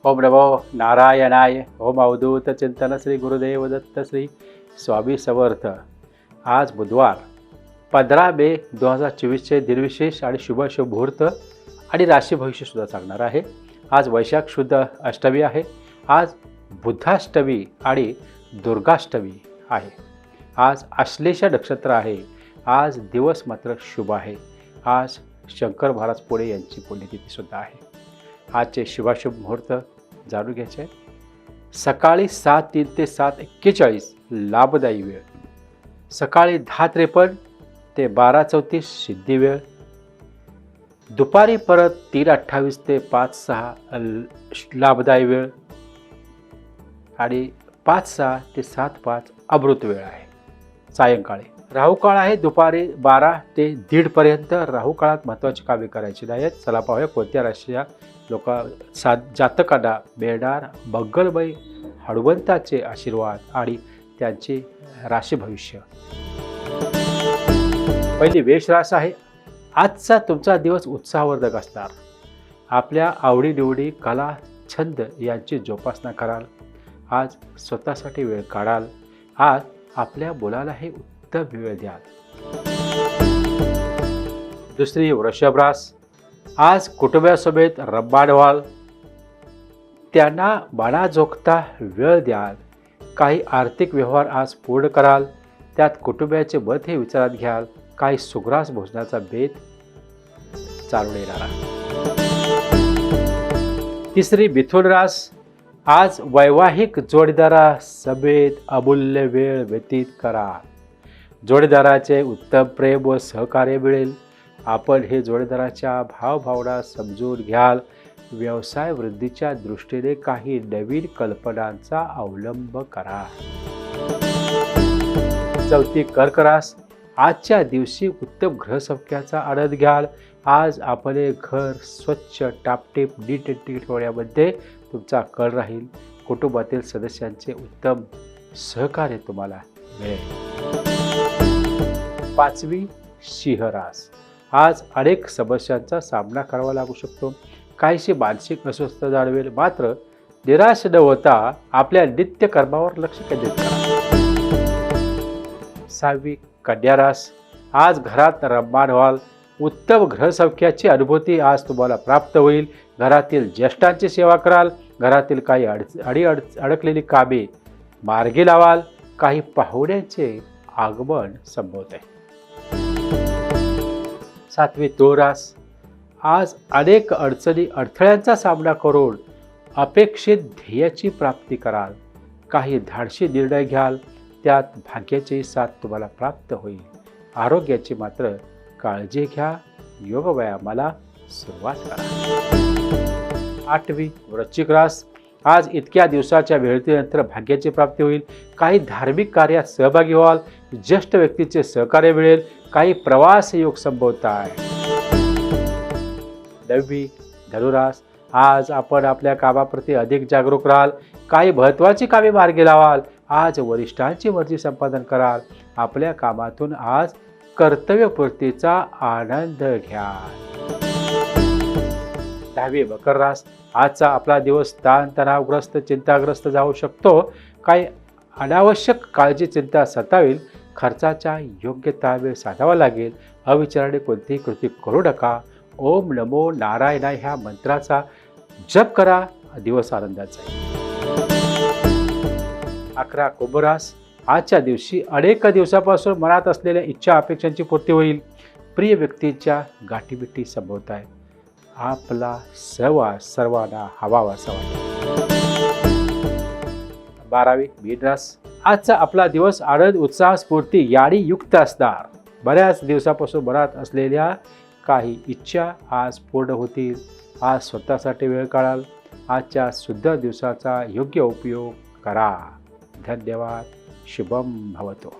ओम नमो नारायणाय. ओम अवधूत चिंतन श्री गुरुदेव दत्त श्री स्वामी समर्थ. आज बुधवार 15 मे 2024चे दिनविशेष आणि शुभ मुहूर्त आणि राशी भविष्य सुद्धा सांगणार आहे. आज वैशाख शुद्ध अष्टमी आहे. आज बुद्धाष्टमी आणि दुर्गाष्टमी आहे. आज आश्लेषा नक्षत्र आहे. आज दिवस मात्र शुभ आहे. आज शंकर महाराज पुणे यांची पुण्यतिथी सुद्धा आहे. आजचे शुभाशुभ मुहूर्त जाणून घ्यायचे. सकाळी 7:03 ते 7:41 लाभदायी वेळ. सकाळी 10:53 ते 12:34 सिद्धी वेळ. दुपारी परत 3:28 ते 5:06 लाभदायी वेळ आणि 5:06 ते 7:05 अमृत वेळ आहे. सायंकाळी राहू काळ आहे. दुपारी 12 ते 1:30 पर्यंत. राहू काळात महत्त्वाची कामे करायची नाहीत. चला पाहूया कोणत्या राशीच्या जातकांना मिळणार मंगलमय हनुमंताचे आशीर्वाद आणि त्यांचे राशी भविष्य. पहिली मेष रास आहे. आजचा तुमचा दिवस उत्साहवर्धक असणार. आपल्या आवडीनिवडी कला छंद यांची जोपासना कराल. आज स्वतःसाठी वेळ काढाल. आज आपल्या मुलालाही उत्तम वेळ द्याल. दुसरी वृषभ रास. आज कुटुंबासोबत रंबाड व्हाल. त्यांना मनाजोगता वेळ द्याल. काही आर्थिक व्यवहार आज पूर्ण कराल. त्यात कुटुंबाचे मत हे विचारात घ्याल. काही सुग्रास भोजनाचा बेत चालून येणार आहे. तिसरी मिथुन रास. आज वैवाहिक जोडीदारासमेत अमूल्य वेळ व्यतीत करा. जोडीदाराचे उत्तम प्रेम व सहकार्य मिळेल. आपण हे जोडीदाराच्या भावभावना समजून घ्याल. व्यवसाय वृद्धीच्या दृष्टीने काही नवीन कल्पनांचा अवलंब करा. चौथी कर्क रास. आजच्या दिवशी उत्तम गृहसौख्याचा आनंद घ्याल. आज आपले घर स्वच्छ टापटीप नीटनेटके ठेवण्यामध्ये तुमचा कल राहील. कुटुंबातील सदस्यांचे उत्तम सहकार्य तुम्हाला मिळेल. पाचवी सिंह रास. आज अनेक समस्यांचा सामना करावा लागू शकतो. काहीशी मानसिक अस्वस्थता जाणवेल. मात्र निराश न होता आपल्या नित्यकर्मावर लक्ष केंद्रित करा. सहावी कन्या रास. आज घरात रममाण व्हाल. उत्तम गृहसौख्याची अनुभूती आज तुम्हाला प्राप्त होईल. घरातील ज्येष्ठांची सेवा कराल. घरातील काही अडकलेली कामे मार्गी लावाल. काही पाहुण्यांचे आगमन संभवत आहे. सातवी तुळ रास. आज अनेक अडथळ्यांचा सामना करून अपेक्षित ध्येयाची प्राप्ती कराल. काही धाडसी निर्णय घ्याल. त्यात भाग्याची साथ तुम्हाला प्राप्त होईल. आरोग्याची मात्र काळजी घ्या. योग व्यायामाला सुरुवात करा. आठवी वृश्चिक रास. आज इतक्या दिवसाच्या वेळेनंतर भाग्याची प्राप्ती होईल. काही धार्मिक कार्यात सहभागी व्हाल. ज्येष्ठ व्यक्तीचे सहकार्य मिळेल. काही प्रवास योग संभवत आहे. नववी धनुरास. आज आपण आपल्या कामाप्रती अधिक जागरूक राहाल. काही महत्त्वाची कामे मार्गी लावाल. आज वरिष्ठांची मर्जी संपादन कराल. आपल्या कामातून आज कर्तव्यपूर्तीचा आनंद घ्या. दहावी मकर रास. आजचा आपला दिवस ताणतणावग्रस्त चिंताग्रस्त जाऊ शकतो. काही अनावश्यक काळजी चिंता सतावेल. खर्चाचा योग्य ताळमेळ साधावा लागेल. अविचाराने कोणतीही कृती करू नका. ओम नमो नारायणाय ह्या मंत्राचा जप करा. दिवस आनंदाचा आहे. 11 कुंभ रास. आजच्या दिवशी अनेक दिवसापासून मनात असलेल्या इच्छा अपेक्षांची पूर्ती होईल. प्रिय व्यक्तींच्या गाठीभेटी संभवत आहेत. आपला सहवास सर्वांना हवावासा वाटतो. 12वी मीन रास. आजचा आपला दिवस आनंद उत्साह स्फूर्ती याने युक्त असणार. बऱ्याच दिवसापासून मनात असलेल्या काही इच्छा आज पूर्ण होतील. आज स्वतःसाठी वेळ काढाल. आजच्या सुंदर दिवसाचा योग्य उपयोग करा. धन्यवाद. शुभम भवतो.